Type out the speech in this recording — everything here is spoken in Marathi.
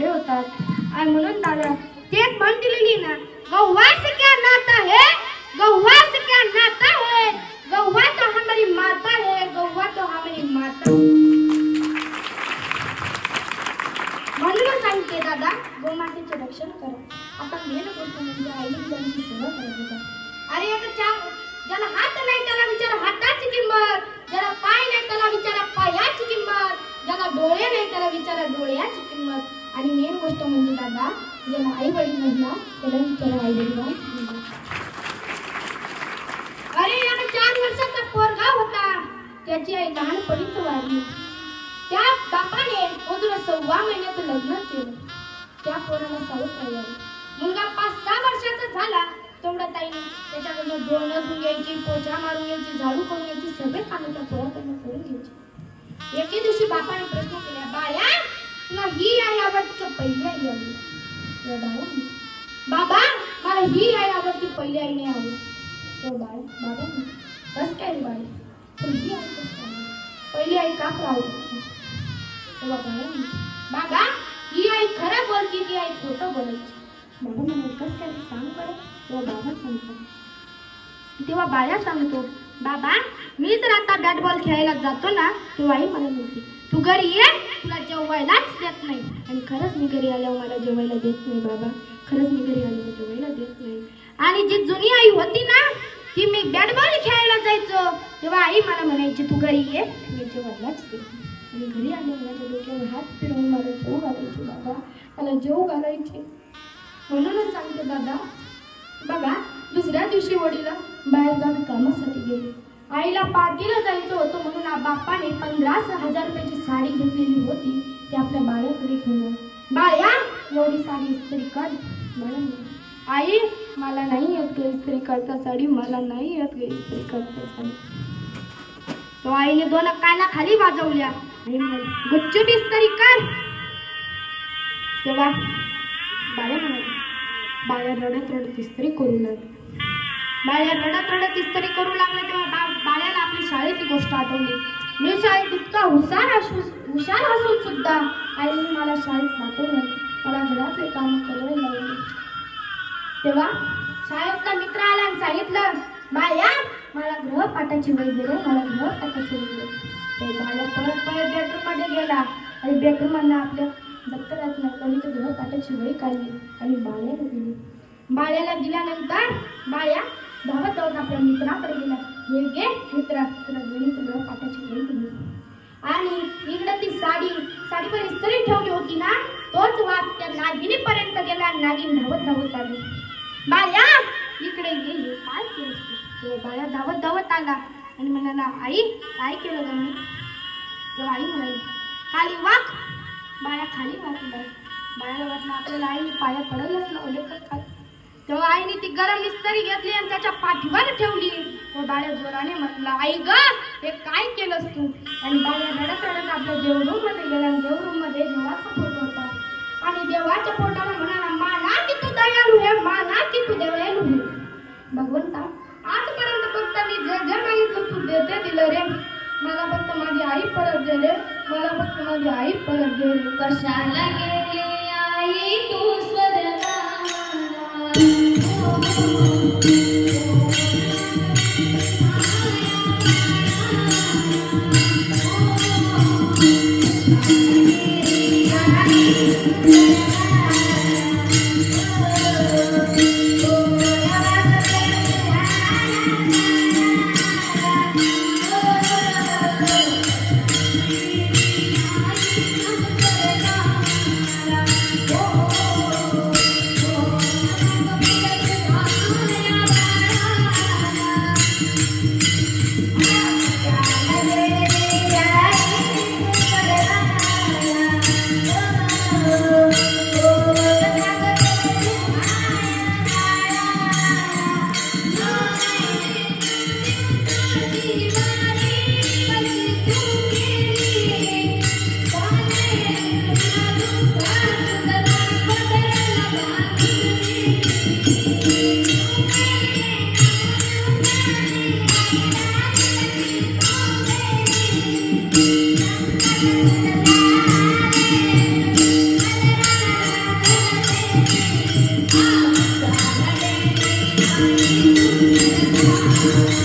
वेगळे होतात आणि म्हणून दादा तेच म्हण दिलेली ना, गौवा से क्या नाता है, गौवा से क्या नाता है, गौवा तो हमारी माता है, गौवा तो हमारी माता। म्हणून सांगते दादा, गोमातेचे रक्षण करा। आपण मेन गोष्ट म्हणजे आईने त्यांची सेवा करायची। अरे एका ज्याला हात नाही त्याला विचारा हाताची किंमत, ज्याला पाय नाही त्याला विचारा पायाची किंमत, ज्याला डोळे नाही त्याला विचारा डोळ्याची किंमत। आणि मेन गोष्ट म्हणजे दादा, ज्याला आई वडील नाही ना त्याला विचारा आई वडिलांची किंमत। अरे याला 4 वर्षाचा पोरगा होता, त्याची आई लहानपणीच वारली। त्या बापाने अजून 6 महिन्यात लग्न केलं। त्या पोराला सावत्र आली। मुलगा 5-6 वर्षाचा झाला, तेवढा ताईने त्याच्याकडनं धुणं धुवून घ्यायची, पोछा मारून घ्यायची, झाडू करून घ्यायची, सगळे कामं त्या पोराकडनं करून घ्यायची। एके दिवशी बापाने प्रश्न केला, बाळा तुला ही आई आवडती का पहिली आई आवडती? बाळा बाबा मला ही आई आवडती, पहिली आई नाही आवडत। बाबा बस काय रे बाळा, पहिली आई कसं काय, पहिली आई का आवडत? बाबा ही आई खरं बोलती, ती आई खोटं बोलायची। बाबा मला कसं काय सांग बरं? तेव्हा बाबा सांगतो, तेव्हा बाळा सांगतो, बाबा मी जर आता बॅट बॉल खेळायला जातो ना, तेव्हा आई मला म्हणते तू घरी ये, तुला जेवायलाच देत नाही। आणि खरंच मी घरी आल्यावर मला जेवायला देत नाही बाबा, खरंच मी घरी आल्यावर जेवायला देत नाही। आणि जी जुनी आई होती ना, ती मी बॅट बॉल खेळायला जायचो तेव्हा आई मला म्हणायची तू घरी ये, मी जेवायलाच देत नाही। आणि घरी आल्यावर माझ्या डोक्यावर हात फिरवून मला जेव घालायची बाबा, मला जेव घालायची। म्हणूनच सांगतो दादा, बघा दुसऱ्या दिवशी वडील बाहेरगावी कामासाठी गेले। आईला पार्टीला जायचं होतं म्हणून बापाने 15,000 रुपयाची साडी घेतलेली होती, ती आपल्या बाळ्याकडे घेऊन बाळ्या एवढी साडी इस्त्री कर। आई मला नाही येत ग इस्त्री करता साडी, मला नाही येत ग इस्त्री करता साडी। तो आईने 2 काना खाली वाजवल्या आणि गुच्चूट इस्त्री कर। तेव्हा बाळ्या म्हणाली, बाळ्या रडत रडत इस्त्री करू लागली। बाळ्या रडत रडत इस्त्री करू लागले तेव्हा बाळ्याला आपली शाळेची गोष्ट आठवली। मी शाळेत इतका हुशार असून सुद्धा आईने मला शाळेत पाठवलं, मला घरातले काम करायला लावले। तेव्हा शाळेतला मित्र आला आणि सांगितलं, बाळ्या मला गृहपाठाची वही दे, मला गृहपाठाची वही दे। तो बाळ्या परत बेडरूम मध्ये गेला आणि बेडरूम मधनं आपल्या दप्तरात गणित गृहपाठाची वही काढली आणि बाळ्याला दिली। बाळ्याला दिल्यानंतर बाळ्या धावत धावत आपल्या मित्राकडे गेला, हे घे मित्रा तुला गणित गृहपाठाची वही दिली। आणि इकडे ती साडीवर इस्त्री ठेवली होती ना, तोच वास त्या नागिनीपर्यंत गेला। नागिन धावत धावत आली, बाळ्या इकडे ये, काय केलंस तू? बाळ्या धावत धावत आला आणि म्हणाला, आई काय केलं ग मी? तेव्हा आई म्हणाली, खाली वाक। बाळ्या खाली वाकला। बाळ्याला वाटलं आपल्याला आईने पाया पडायलाच लावले का? तेव्हा आईने ती गरम इस्त्री घेतली आणि त्याच्या पाठीवर ठेवली। व बाळ्या जोराने म्हटला, आई ग हे काय केलंस तू? आणि बाळ्या रडत रडत आपल्या देवरूम मध्ये गेला। देवरूम मध्ये देवाचा फोटो होता आणि देवाच्या फोटोला म्हणाला, माना की तू दयाळू है, माना की तू दयाळू है। भगवंता आजपर्यंत फक्त मी जे मागितलं तू देते दिलं रे, मला फक्त माझी आई परत दे रे, मला फक्त माझी आई परत दे रे। कशाला गेले आई तू स्वर्गाला? Oh आहे